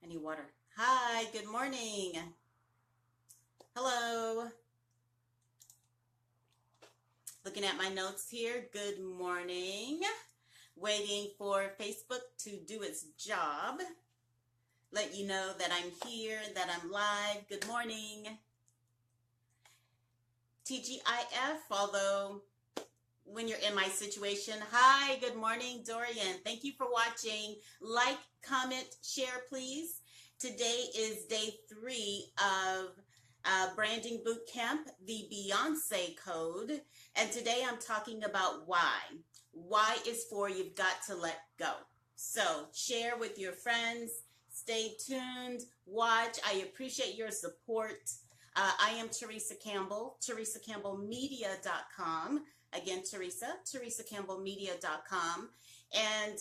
need water. Hi, good morning. Hello. Looking at my notes here. Good morning. Waiting for Facebook to do its job. Let you know that I'm here, that I'm live. Good morning. TGIF, although when you're in my situation. Hi, good morning, Dorian. Thank you for watching. Like, comment, share, please. Today is day 3 of Branding Bootcamp, the Beyonce code. And today I'm talking about why. Why is for you've got to let go. So share with your friends. Stay tuned. Watch. I appreciate your support. I am Theresa Campbell, TheresaCampbellMedia.com. Again, TheresaCampbellMedia.com. And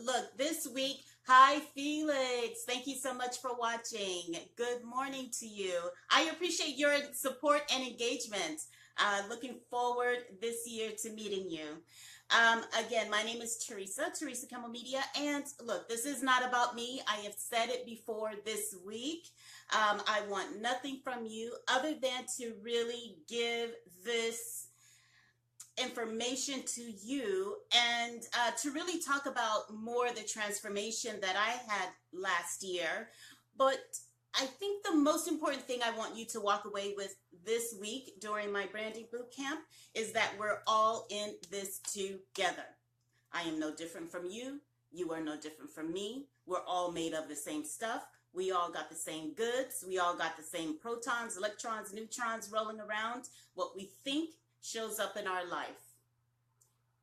look, this week, hi, Felix. Thank you so much for watching. Good morning to you. I appreciate your support and engagement. Looking forward this year to meeting you. Again, my name is Theresa Campbell Media. And look, this is not about me. I have said it before this week. I want nothing from you other than to really give this information to you and to really talk about more the transformation that I had last year. But I think the most important thing I want you to walk away with this week during my branding boot camp is that we're all in this together. I am no different from you. You are no different from me. We're all made of the same stuff. We all got the same goods. We all got the same protons, electrons, neutrons rolling around. What we think shows up in our life.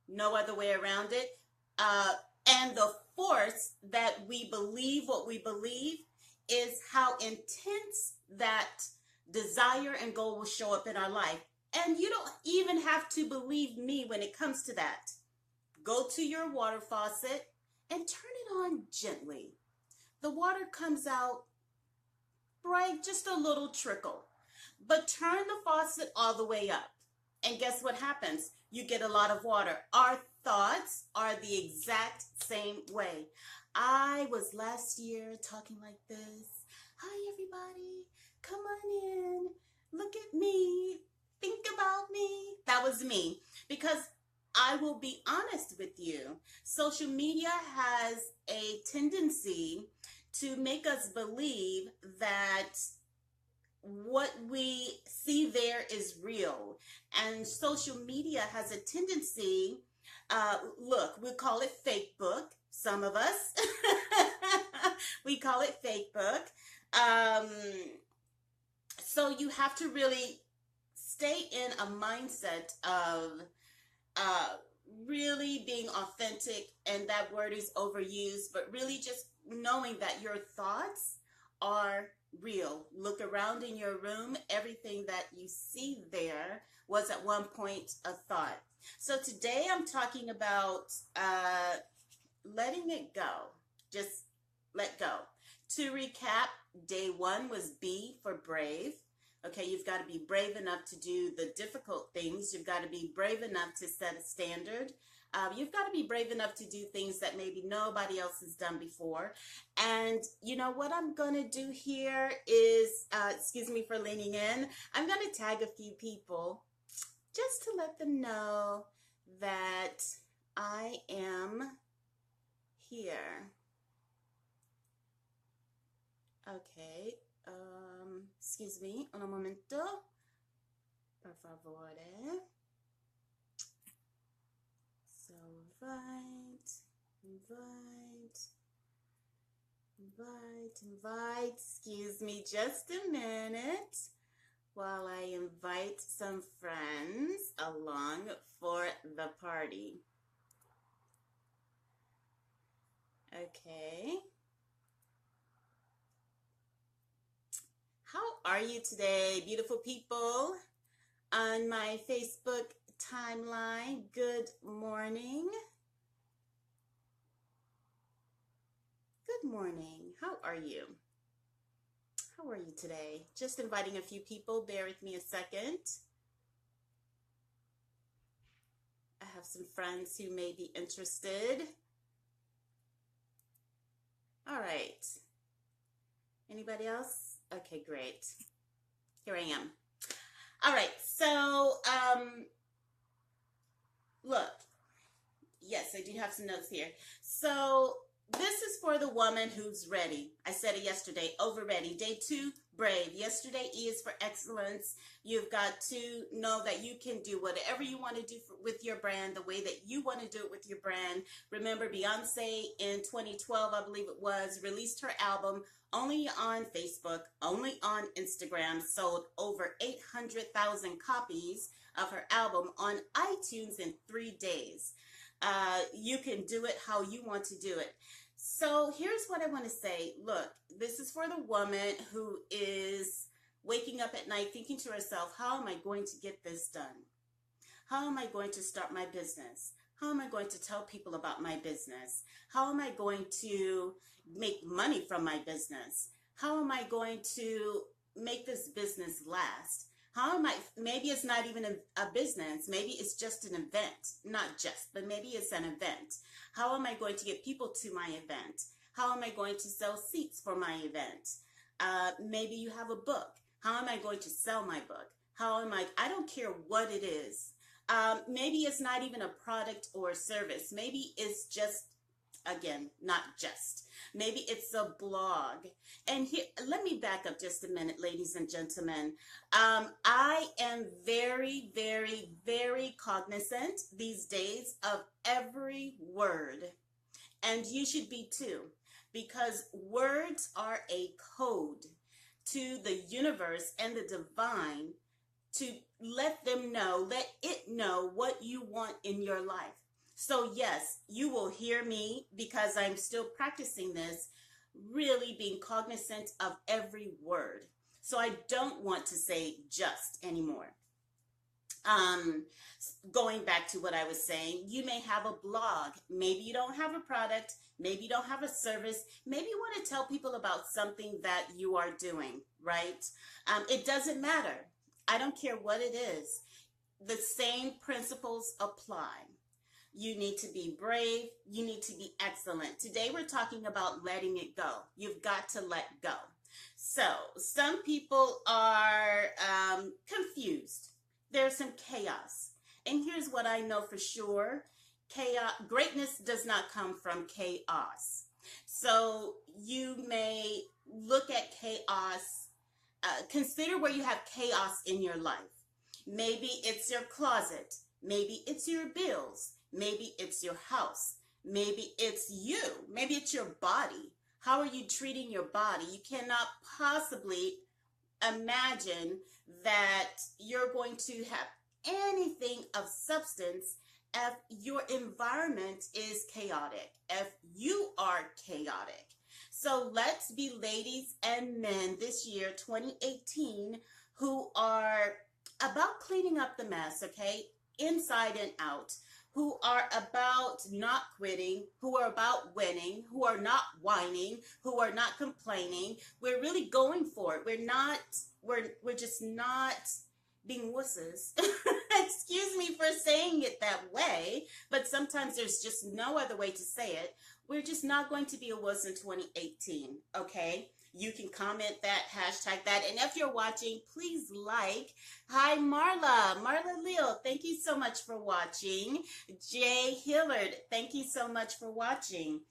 No other way around it. And the force that we believe what we believe is how intense that desire and goal will show up in our life. And you don't even have to believe me when it comes to that. Go to your water faucet and turn it on gently. The water comes out bright, just a little trickle. But turn the faucet all the way up. And guess what happens? You get a lot of water. Our thoughts are the exact same way. I was last year talking like this. Hi, everybody. Come on in. Look at me. Think about me. That was me. Because I will be honest with you. Social media has a tendency to make us believe that what we see there is real. And social media has a tendency, look, we call it fake book, some of us. We call it fake book. So you have to really stay in a mindset of really being authentic, and that word is overused, but really just knowing that your thoughts are real. Look around in your room. Everything that you see there was at one point a thought. So today I'm talking about letting it go. Just let go. To recap, day 1 was B for brave. Okay, you've got to be brave enough to do the difficult things. You've got to be brave enough to set a standard. You've got to be brave enough to do things that maybe nobody else has done before. And you know what I'm going to do here is, excuse me for leaning in, I'm going to tag a few people just to let them know that I am here. Okay, excuse me, un momento, por favore. So invite, excuse me just a minute while I invite some friends along for the party. Okay. How are you today, beautiful people on my Facebook timeline? Good morning. Good morning. How are you? How are you today? Just inviting a few people. Bear with me a second. I have some friends who may be interested. All right. Anybody else? Okay, great. Here I am. All right, so look, yes, I do have some notes here. So this is for the woman who's ready. I said it yesterday, over ready. Day 2, brave. Yesterday, E is for excellence. You've got to know that you can do whatever you want to do with your brand, the way that you want to do it with your brand. Remember, Beyonce in 2012, I believe it was, released her album only on Facebook, only on Instagram, sold over 800,000 copies of her album on iTunes in 3 days. You can do it how you want to do it. So here's what I want to say. Look, this is for the woman who is waking up at night thinking to herself, how am I going to get this done? How am I going to start my business? How am I going to tell people about my business? How am I going to make money from my business? How am I going to make this business last? How am I, maybe it's not even a business, maybe it's just an event, not just, but maybe it's an event. How am I going to get people to my event? How am I going to sell seats for my event? Maybe you have a book. How am I going to sell my book? I don't care what it is. Maybe it's not even a product or a service. Maybe it's just, again, not just. Maybe it's a blog. And here, let me back up just a minute, ladies and gentlemen. I am very, very, very cognizant these days of every word. And you should be too, because words are a code to the universe and the divine to let it know what you want in your life. So yes, you will hear me, because I'm still practicing this, really being cognizant of every word. So I don't want to say just anymore. Going back to what I was saying, you may have a blog. Maybe you don't have a product. Maybe you don't have a service. Maybe you want to tell people about something that you are doing, right? It doesn't matter. I don't care what it is. The same principles apply. You need to be brave. You need to be excellent. Today we're talking about letting it go. You've got to let go. So some people are confused. There's some chaos. And here's what I know for sure. Greatness does not come from chaos. So you may look at chaos. Consider where you have chaos in your life. Maybe it's your closet. Maybe it's your bills. Maybe it's your house. Maybe it's you. Maybe it's your body. How are you treating your body? You cannot possibly imagine that you're going to have anything of substance if your environment is chaotic, if you are chaotic. So let's be ladies and men this year, 2018, who are about cleaning up the mess, okay? Inside and out, who are about not quitting, who are about winning, who are not whining, who are not complaining. We're really going for it. We're just not being wusses. Excuse me for saying it that way, but sometimes there's just no other way to say it. We're just not going to be a wuss in 2018, okay? You can comment that, hashtag that, and if you're watching, please like. Hi, Marla Leo, thank you so much for watching. Jay Hillard, thank you so much for watching.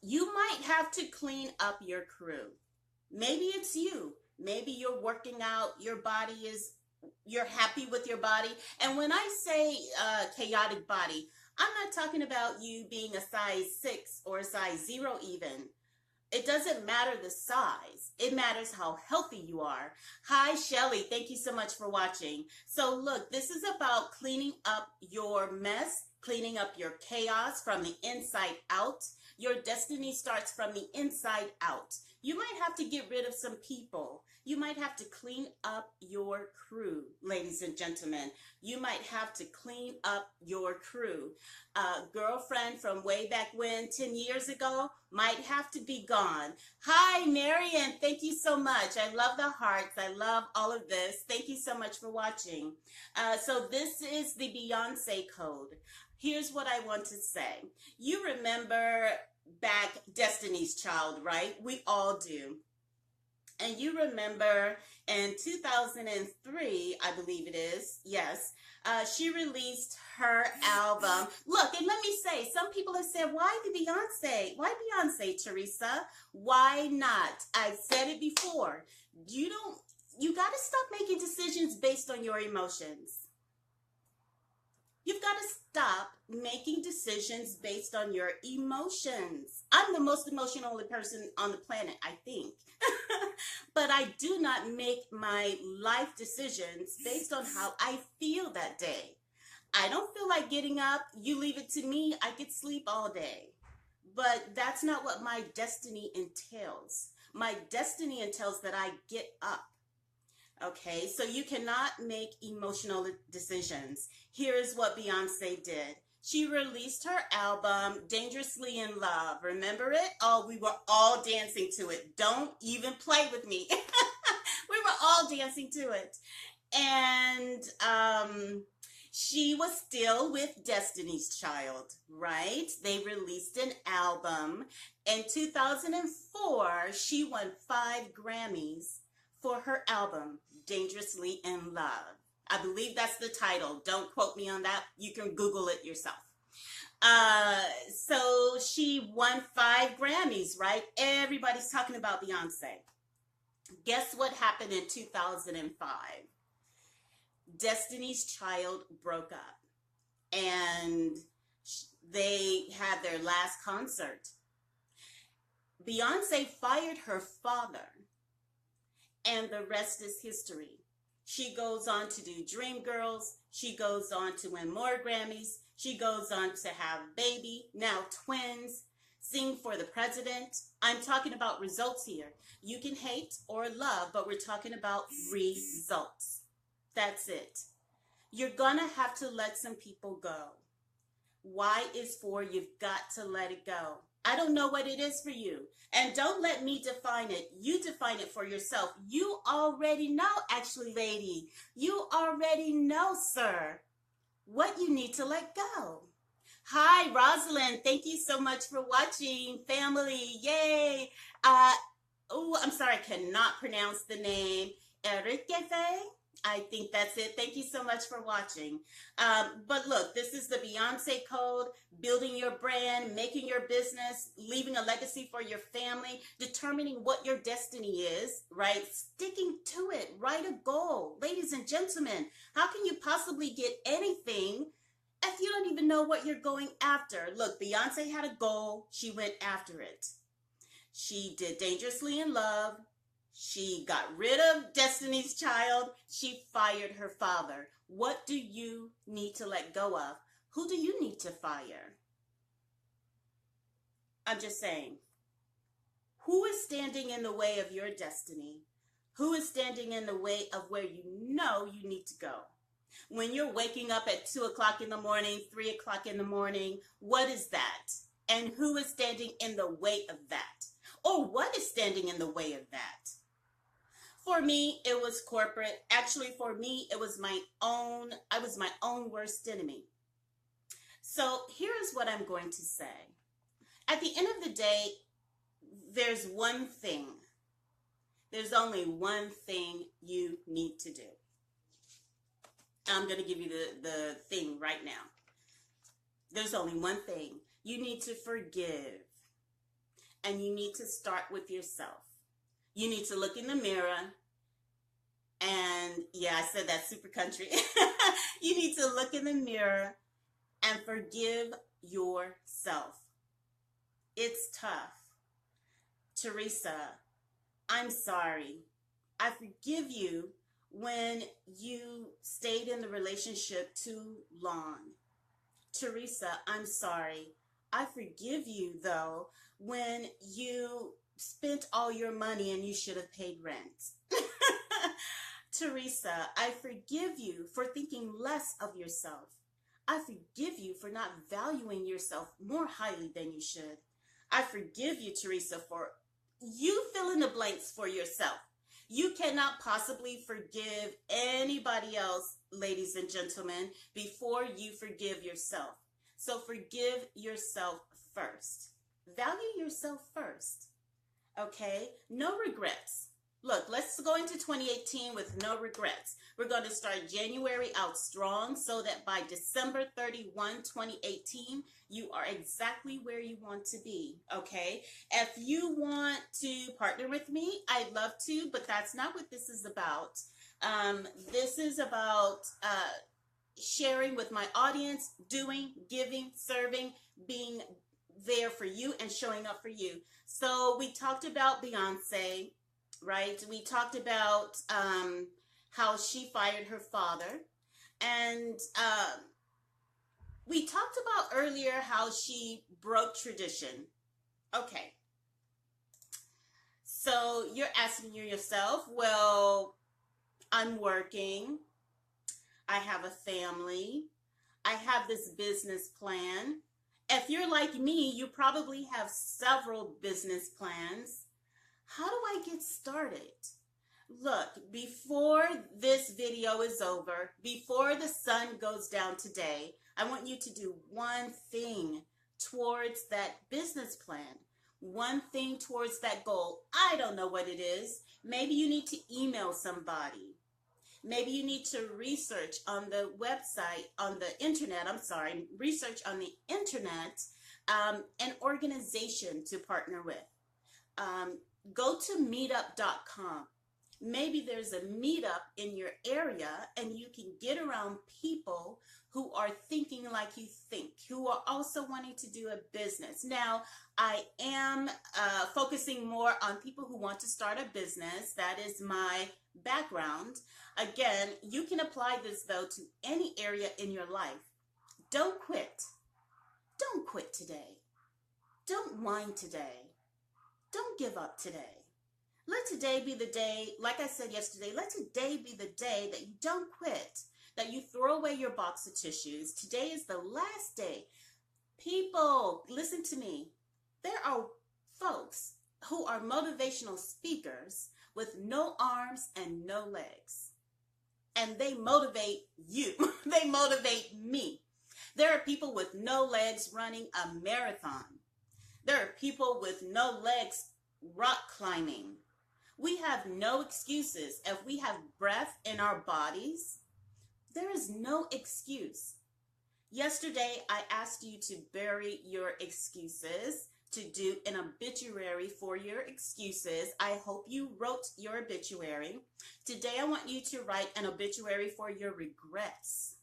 You might have to clean up your crew. Maybe it's you. Maybe you're working out, you're happy with your body. And when I say chaotic body, I'm not talking about you being a size 6 or a size 0 even. It doesn't matter the size. It matters how healthy you are. Hi, Shelly. Thank you so much for watching. So look, this is about cleaning up your mess, cleaning up your chaos from the inside out. Your destiny starts from the inside out. You might have to get rid of some people. You might have to clean up your crew, ladies and gentlemen. You might have to clean up your crew. A girlfriend from way back when, 10 years ago, might have to be gone. Hi, Marion. Thank you so much. I love the hearts. I love all of this. Thank you so much for watching. So this is the Beyonce code. Here's what I want to say. You remember back Destiny's Child, right? We all do. And you remember in 2003, I believe it is, yes, she released her album. Look, and let me say, some people have said, why the Beyonce? Why Beyonce, Theresa? Why not? I've said it before. You got to stop making decisions based on your emotions. You've got to stop making decisions based on your emotions. I'm the most emotional person on the planet, I think. But I do not make my life decisions based on how I feel that day. I don't feel like getting up. You leave it to me. I could sleep all day. But that's not what my destiny entails. My destiny entails that I get up. Okay, so you cannot make emotional decisions. Here's what Beyonce did. She released her album, Dangerously in Love. Remember it? Oh, we were all dancing to it. Don't even play with me. We were all dancing to it. And she was still with Destiny's Child, right? They released an album. In 2004, she won 5 Grammys for her album, Dangerously in Love. I believe that's the title. Don't quote me on that. You can Google it yourself. So she won 5 Grammys, right? Everybody's talking about Beyonce. Guess what happened in 2005? Destiny's Child broke up and they had their last concert. Beyonce fired her father, and the rest is history. She goes on to do Dreamgirls. She goes on to win more Grammys. She goes on to have baby, now twins, sing for the president. I'm talking about results here. You can hate or love, but we're talking about results. That's it. You're gonna have to let some people go. Y is for you've got to let it go. I don't know what it is for you. And don't let me define it. You define it for yourself. You already know, actually, lady. You already know, sir, what you need to let go. Hi, Rosalind. Thank you so much for watching, family. Yay. I'm sorry, I cannot pronounce the name. Enriquefe? I think that's it. Thank you so much for watching. But look, this is the Beyonce code, building your brand, making your business, leaving a legacy for your family, determining what your destiny is, right? Sticking to it, write a goal. Ladies and gentlemen, how can you possibly get anything if you don't even know what you're going after? Look, Beyonce had a goal. She went after it. She did Dangerously in Love. She got rid of Destiny's Child. She fired her father. What do you need to let go of? Who do you need to fire? I'm just saying. Who is standing in the way of your destiny? Who is standing in the way of where you know you need to go? When you're waking up at 2 o'clock in the morning, 3 o'clock in the morning, what is that? And who is standing in the way of that? Or what is standing in the way of that? For me, it was corporate. Actually, for me, it was I was my own worst enemy. So here is what I'm going to say. At the end of the day, there's one thing. There's only one thing you need to do. I'm going to give you the thing right now. There's only one thing. You need to forgive. And you need to start with yourself. You need to look in the mirror and, yeah, I said that super country. You need to look in the mirror and forgive yourself. It's tough. Theresa, I'm sorry. I forgive you when you stayed in the relationship too long. Theresa, I'm sorry. I forgive you, though, when you spent all your money and you should have paid rent. Theresa, I forgive you for thinking less of yourself. I forgive you for not valuing yourself more highly than you should. I forgive you, Theresa, for you fill in the blanks for yourself. You cannot possibly forgive anybody else, ladies and gentlemen, before you forgive yourself. So forgive yourself first. Value yourself first. Okay? No regrets. Look, let's go into 2018 with no regrets. We're going to start January out strong so that by December 31, 2018, you are exactly where you want to be, okay? If you want to partner with me, I'd love to, but that's not what this is about. This is about sharing with my audience, doing, giving, serving, being there for you and showing up for you. So we talked about Beyonce, right? We talked about how she fired her father. And we talked about earlier how she broke tradition. Okay. So you're asking yourself, well, I'm working. I have a family. I have this business plan. If you're like me, you probably have several business plans. How do I get started? Look, before this video is over, before the sun goes down today, I want you to do one thing towards that business plan. One thing towards that goal. I don't know what it is. Maybe you need to email somebody. Maybe you need to research on the website, on the internet, research on the internet, an organization to partner with. Go to meetup.com. Maybe there's a meetup in your area and you can get around people who are thinking like you think, who are also wanting to do a business. Now, I am focusing more on people who want to start a business. That is my background. Again, you can apply this, though, to any area in your life. Don't quit. Don't quit today. Don't whine today. Don't give up today. Let today be the day, like I said yesterday, let today be the day that you don't quit, that you throw away your box of tissues. Today is the last day. People, listen to me. There are folks who are motivational speakers with no arms and no legs. And they motivate you. They motivate me. There are people with no legs running a marathon. There are people with no legs rock climbing. We have no excuses. If we have breath in our bodies, there is no excuse. Yesterday, I asked you to bury your excuses, to do an obituary for your excuses. I hope you wrote your obituary. Today, I want you to write an obituary for your regrets.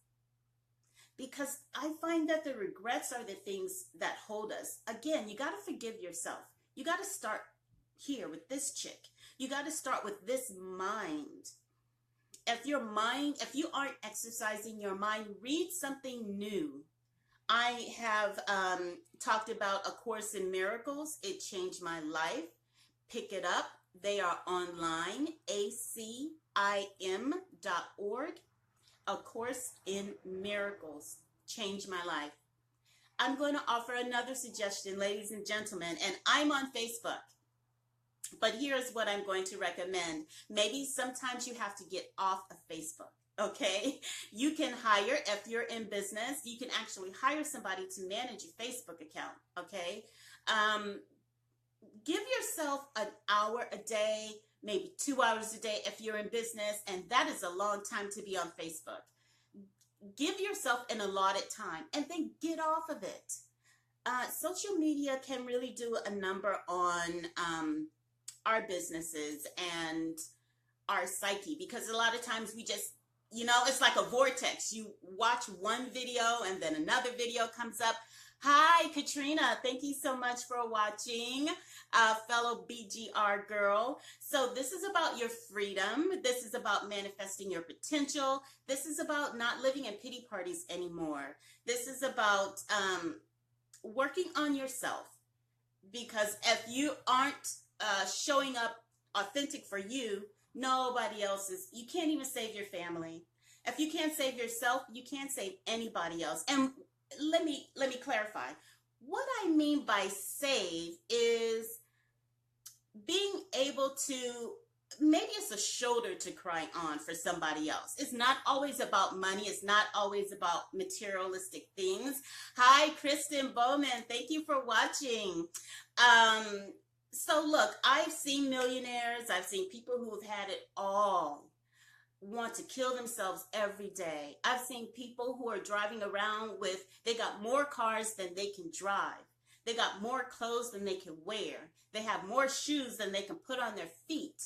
Because I find that the regrets are the things that hold us. Again, you got to forgive yourself. You got to start here with this chick. You got to start with this mind. If you aren't exercising your mind, read something new. I have talked about A Course in Miracles. It changed my life. Pick it up. They are online, acim.org. A Course in Miracles changed my life. I'm going to offer another suggestion, ladies and gentlemen, and I'm on Facebook. But here's what I'm going to recommend. Maybe sometimes you have to get off of Facebook, okay? You can hire, if you're in business, you can actually hire somebody to manage your Facebook account, okay? Give yourself an hour a day, maybe 2 hours a day if you're in business, and that is a long time to be on Facebook. Give yourself an allotted time and then get off of it. Social media can really do a number on our businesses and our psyche, because a lot of times we just, it's like a vortex. You watch one video and then another video comes up. Hi, Katrina. Thank you so much for watching, fellow BGR girl. So this is about your freedom. This is about manifesting your potential. This is about not living in pity parties anymore. This is about working on yourself, because if you aren't showing up authentic for you, nobody else is. You can't even save your family. If you can't save yourself, you can't save anybody else. And let me clarify. What I mean by save is being able to maybe it's a shoulder to cry on for somebody else. It's not always about money. It's not always about materialistic things. Hi, Kristen Bowman. Thank you for watching. So look, I've seen millionaires. I've seen people who have had it all want to kill themselves every day. I've seen people who are driving around with, they got more cars than they can drive. They got more clothes than they can wear. They have more shoes than they can put on their feet.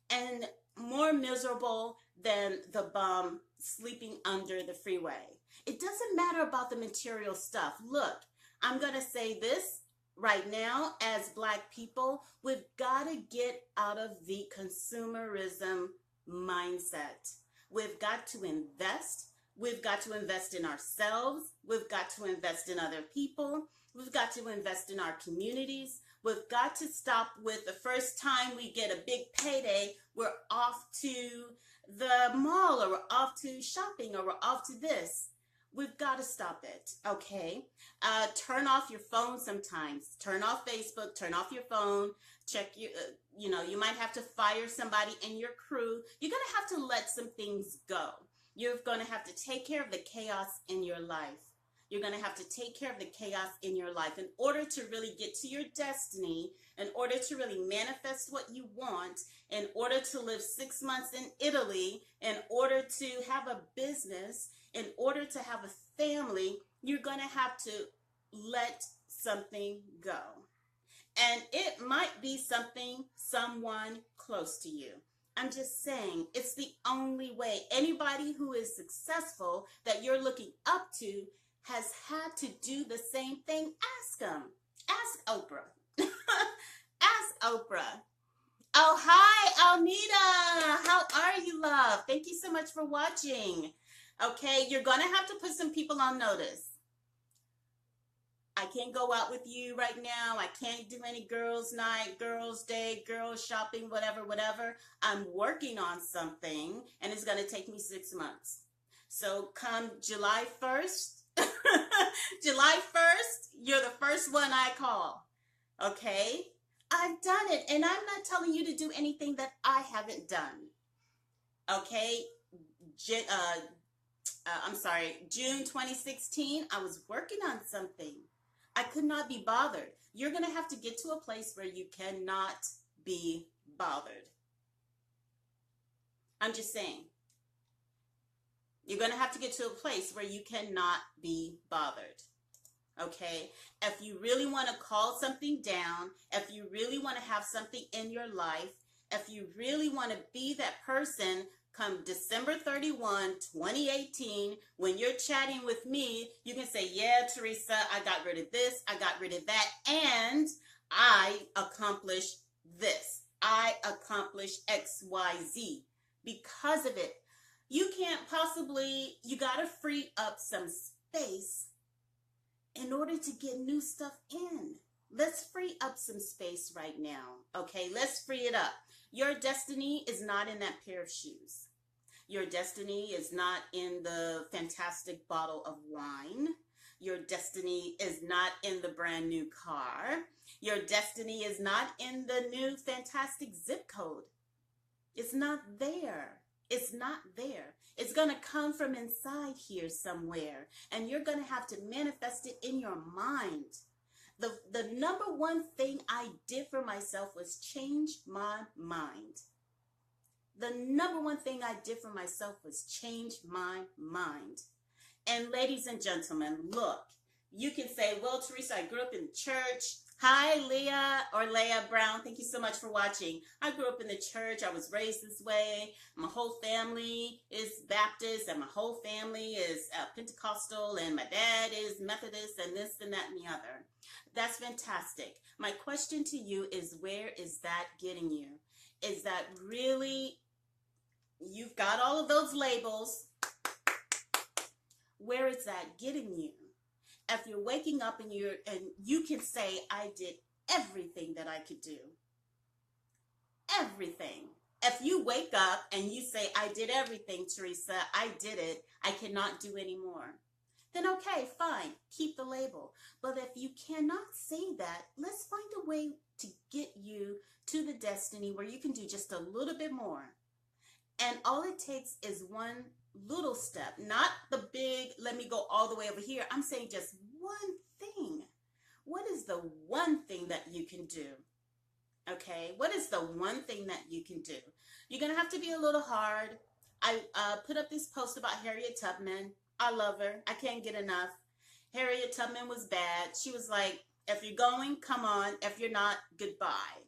And more miserable than the bum sleeping under the freeway. It doesn't matter about the material stuff. Look, I'm going to say this right now, as Black people, we've got to get out of the consumerism mindset. We've got to invest. We've got to invest in ourselves. We've got to invest in other people. We've got to invest in our communities. We've got to stop with the first time we get a big payday, we're off to the mall, or we're off to shopping, or we're off to this. We've got to stop it, okay? Turn off your phone sometimes. Turn off Facebook, turn off your phone, check your, you might have to fire somebody in your crew. You're going to have to let some things go. You're going to have to take care of the chaos in your life. You're going to have to take care of the chaos in your life in order to really get to your destiny, in order to really manifest what you want, in order to live 6 months in Italy, in order to have a business, in order to have a family. You're going to have to let something go. And it might be someone close to you. I'm just saying, it's the only way. Anybody who is successful that you're looking up to has had to do the same thing. Ask them. Ask Oprah. Ask Oprah. Oh, hi, Almeda. How are you, love? Thank you so much for watching. Okay, you're going to have to put some people on notice. I can't go out with you right now. I can't do any girls' night, girls' day, girls' shopping, whatever. I'm working on something, and it's going to take me 6 months. So come July 1st, July 1st, you're the first one I call, okay? I've done it, and I'm not telling you to do anything that I haven't done, okay? June 2016, I was working on something. I could not be bothered. You're going to have to get to a place where you cannot be bothered. I'm just saying. You're going to have to get to a place where you cannot be bothered. Okay? If you really want to call something down, if you really want to have something in your life, if you really want to be that person come December 31, 2018, when you're chatting with me, you can say, yeah, Theresa, I got rid of this, I got rid of that, and I accomplished this. I accomplished X, Y, Z because of it. You can't possibly, you got to free up some space in order to get new stuff in. Let's free up some space right now, okay? Let's free it up. Your destiny is not in that pair of shoes. Your destiny is not in the fantastic bottle of wine. Your destiny is not in the brand new car. Your destiny is not in the new fantastic zip code. It's not there. It's not there. It's going to come from inside here somewhere, and you're going to have to manifest it in your mind. The number one thing I did for myself was change my mind. The number one thing I did for myself was change my mind. And ladies and gentlemen, look, you can say, well, Theresa, I grew up in church. Hi, Leah or Leah Brown. Thank you so much for watching. I grew up in the church. I was raised this way. My whole family is Baptist, and my whole family is Pentecostal, and my dad is Methodist, and this and that and the other. That's fantastic. My question to you is, where is that getting you? Is that really, you've got all of those labels. Where is that getting you? If you're waking up and you can say, I did everything that I could do. Everything. If you wake up and you say, I did everything, Theresa, I did it, I cannot do anymore, then okay, fine, keep the label. But if you cannot say that, let's find a way to get you to the destiny where you can do just a little bit more. And all it takes is one little step, not the big, let me go all the way over here. I'm saying just one thing. What is the one thing that you can do? Okay, what is the one thing that you can do? You're going to have to be a little hard. I put up this post about Harriet Tubman. I love her. I can't get enough. Harriet Tubman was bad. She was like, if you're going, come on. If you're not, goodbye.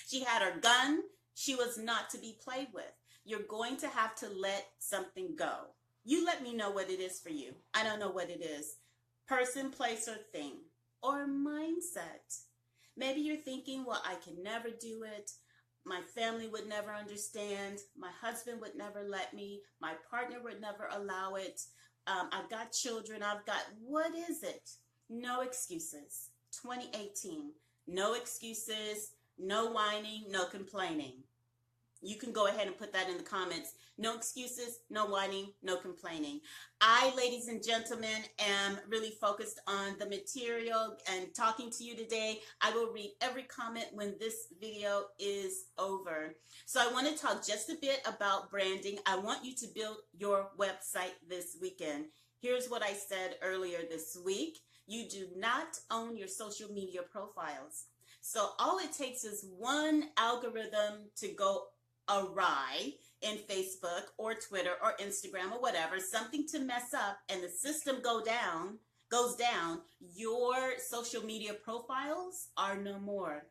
She had her gun. She was not to be played with. You're going to have to let something go. You let me know what it is for you. I don't know what it is. Person, place, or thing. Or mindset. Maybe you're thinking, well, I can never do it. My family would never understand. My husband would never let me. My partner would never allow it. I've got children. What is it? No excuses. 2018. No excuses. No whining. No complaining. You can go ahead and put that in the comments. No excuses, no whining, no complaining. I, ladies and gentlemen, am really focused on the material and talking to you today. I will read every comment when this video is over. So I want to talk just a bit about branding. I want you to build your website this weekend. Here's what I said earlier this week. You do not own your social media profiles. So all it takes is one algorithm to go awry in Facebook or Twitter or Instagram or whatever, something to mess up and the system goes down, your social media profiles are no more.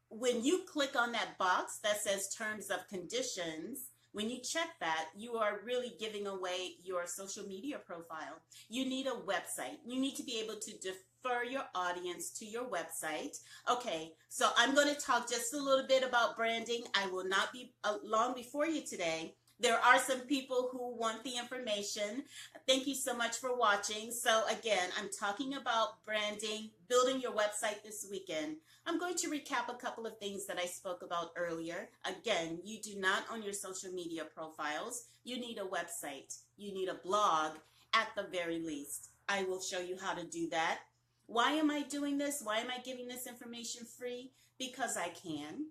When you click on that box that says terms of conditions, when you check that, you are really giving away your social media profile. You need a website. You need to be able to defer your audience to your website. Okay, so I'm going to talk just a little bit about branding. I will not be long before you today. There are some people who want the information. Thank you so much for watching. So again, I'm talking about branding, building your website this weekend. I'm going to recap a couple of things that I spoke about earlier. Again, you do not own your social media profiles. You need a website. You need a blog at the very least. I will show you how to do that. Why am I doing this? Why am I giving this information free? Because I can.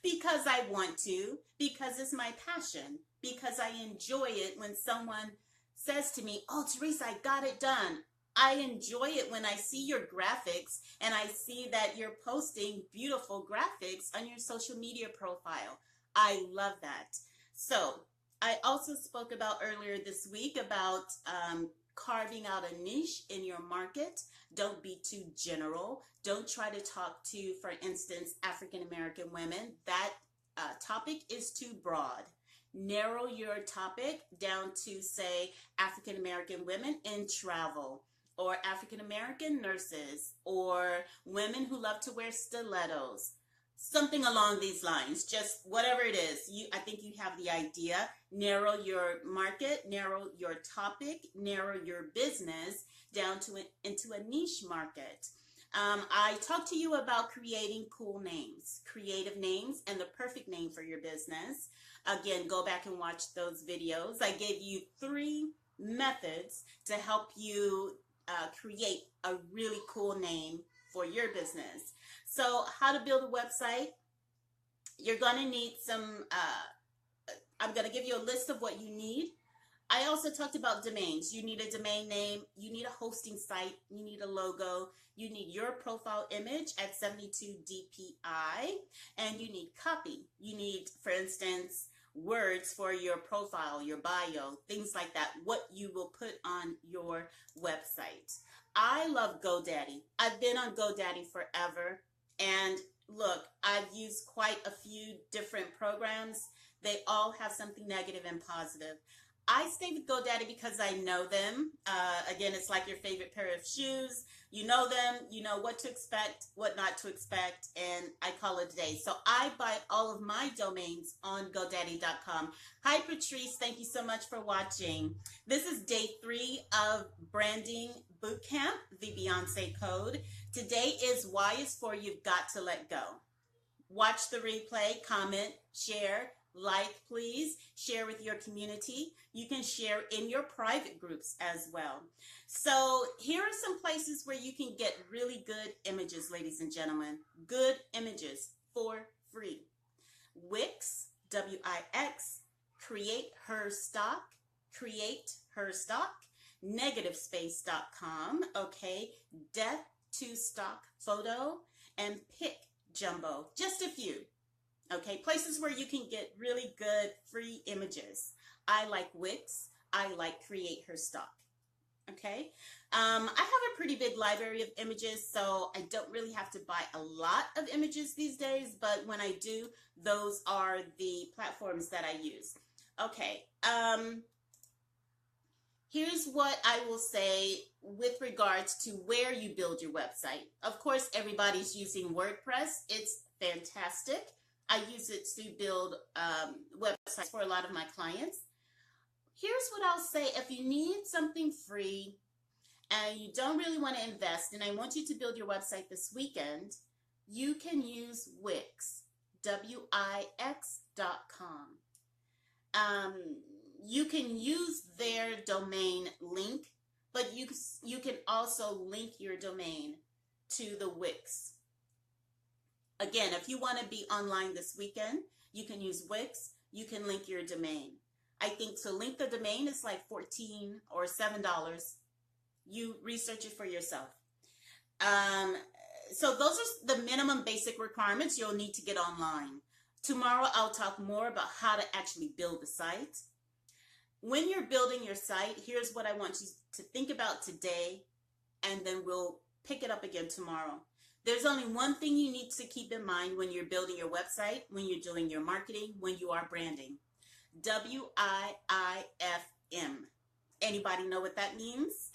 Because I want to, because it's my passion, because I enjoy it when someone says to me, oh, Theresa, I got it done. I enjoy it when I see your graphics and I see that you're posting beautiful graphics on your social media profile. I love that. So I also spoke about earlier this week about carving out a niche in your market. Don't be too general. Don't try to talk to, for instance, African American women. That topic is too broad. Narrow your topic down to, say, African American women in travel, or African American nurses, or women who love to wear stilettos. Something along these lines, just whatever it is. I think you have the idea. Narrow your market, narrow your topic, narrow your business down to into a niche market. I talked to you about creating cool names, creative names, and the perfect name for your business. Again, go back and watch those videos. I gave you 3 methods to help you create a really cool name for your business. So how to build a website. You're going to need some, I'm going to give you a list of what you need. I also talked about domains. You need a domain name, you need a hosting site, you need a logo, you need your profile image at 72 dpi, and you need copy. You need, for instance, words for your profile, your bio, things like that, what you will put on your website. I love GoDaddy. I've been on GoDaddy forever, and look, I've used quite a few different programs. They all have something negative and positive. I stay with GoDaddy because I know them. Again, it's like your favorite pair of shoes. You know them, you know what to expect, what not to expect, and I call it a day. So I buy all of my domains on GoDaddy.com. Hi, Patrice. Thank you so much for watching. This is day 3 of Branding Bootcamp, the Beyonce code. Today is why is for you've got to let go. Watch the replay, comment, share, Like, please share with your community. You can share in your private groups as well. So here are some places where you can get really good images, ladies and gentlemen. Good images for free. Wix, W-I-X, Create Her Stock, negativespace.com, okay, Death to Stock Photo, and Pick Jumbo. Just a few. Okay, places where you can get really good free images. I like Wix. I like Create Her Stock. Okay, I have a pretty big library of images, so I don't really have to buy a lot of images these days, but when I do, those are the platforms that I use. Okay, here's what I will say with regards to where you build your website. Of course, everybody's using WordPress. It's fantastic. I use it to build websites for a lot of my clients. Here's what I'll say. If you need something free and you don't really want to invest, and I want you to build your website this weekend, you can use Wix, Wix.com. You can use their domain link, but you can also link your domain to the Wix. Again, if you want to be online this weekend, you can use Wix. You can link your domain. I think to link the domain is like $14 or $7. You research it for yourself. So those are the minimum basic requirements you'll need to get online. Tomorrow, I'll talk more about how to actually build the site. When you're building your site, here's what I want you to think about today, and then we'll pick it up again tomorrow. There's only one thing you need to keep in mind when you're building your website, when you're doing your marketing, when you are branding. W-I-I-F-M. Anybody know what that means?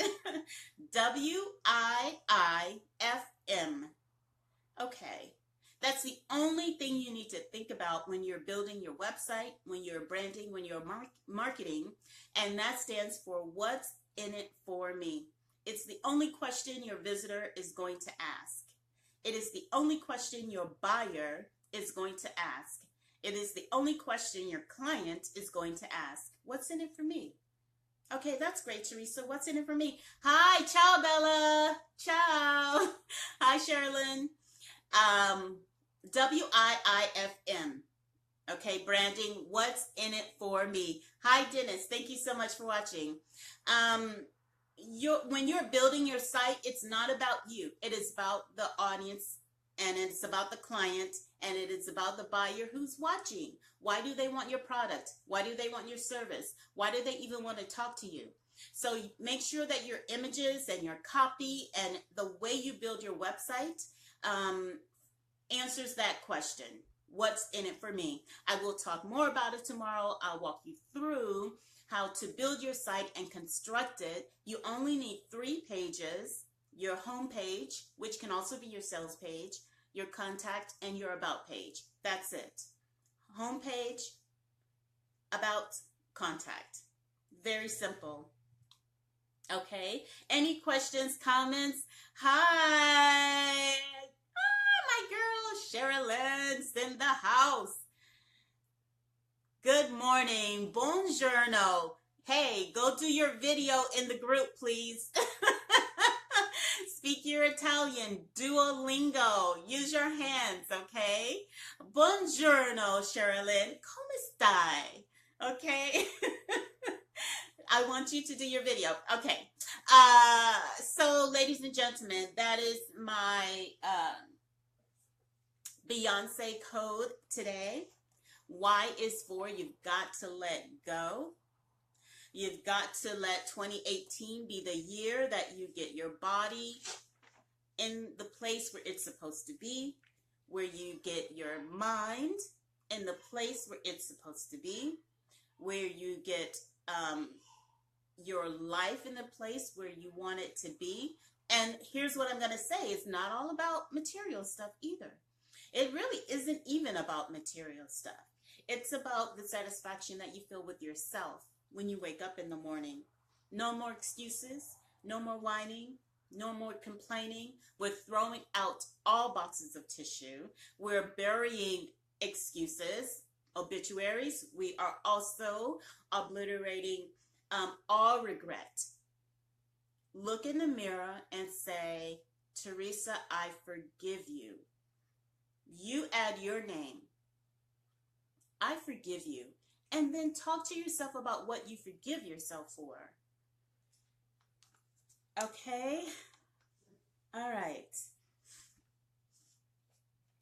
W-I-I-F-M. Okay. That's the only thing you need to think about when you're building your website, when you're branding, when you're marketing. And that stands for what's in it for me. It's the only question your visitor is going to ask. It is the only question your buyer is going to ask. It is the only question your client is going to ask. What's in it for me? Okay, that's great, Theresa. What's in it for me? Hi, ciao, Bella. Ciao. Hi, Sherilyn. W-I-I-F-M. Okay, branding. What's in it for me? Hi, Dennis. Thank you so much for watching. When you're building your site, it's not about you. It is about the audience, and it's about the client, and it is about the buyer who's watching. Why do they want your product? Why do they want your service? Why do they even want to talk to you? So make sure that your images and your copy and the way you build your website answers that question. What's in it for me? I will talk more about it tomorrow. I'll walk you through how to build your site and construct it. You only need 3 pages: your home page, which can also be your sales page, your contact, and your about page. That's it. Home page, about, contact. Very simple. Okay. Any questions, comments? Hi. Hi, my girl, Sherilyn's in the house. Good morning. Buongiorno. Hey, go do your video in the group, please. Speak your Italian. Duolingo. Use your hands, okay? Buongiorno, Sherilyn. Come stai? Okay? I want you to do your video. Okay. So, ladies and gentlemen, that is my Beyonce code today. Y is for you've got to let go. You've got to let 2018 be the year that you get your body in the place where it's supposed to be, where you get your mind in the place where it's supposed to be, where you get your life in the place where you want it to be. And here's what I'm going to say. It's not all about material stuff either. It really isn't even about material stuff. It's about the satisfaction that you feel with yourself when you wake up in the morning. No more excuses, no more whining, no more complaining. We're throwing out all boxes of tissue. We're burying excuses. obituaries. We are also obliterating all regret. Look in the mirror and say, Theresa, I forgive you. You add your name. I forgive you. And then talk to yourself about what you forgive yourself for. Okay? All right.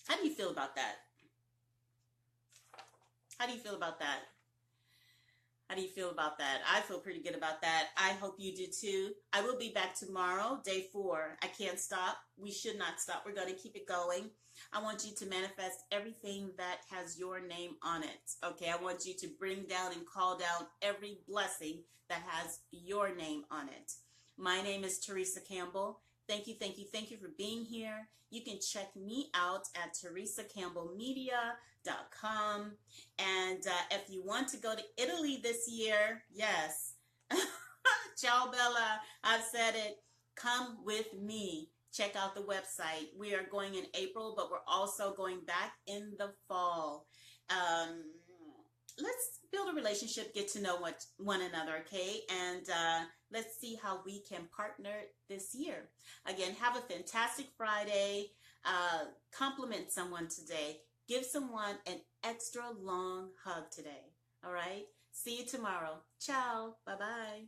How do you feel about that? How do you feel about that? How do you feel about that? I feel pretty good about that. I hope you do too. I will be back tomorrow, day 4. I can't stop. We should not stop. We're going to keep it going. I want you to manifest everything that has your name on it. Okay, I want you to bring down and call down every blessing that has your name on it. My name is Theresa Campbell. Thank you, thank you, thank you for being here. You can check me out at theresacampbellmedia.com. And if you want to go to Italy this year, yes, ciao Bella, I've said it, come with me. Check out the website. We are going in April, but we're also going back in the fall. Let's build a relationship, get to know one another, okay? And let's see how we can partner this year. Again, have a fantastic Friday. Compliment someone today. Give someone an extra long hug today, all right? See you tomorrow. Ciao. Bye-bye.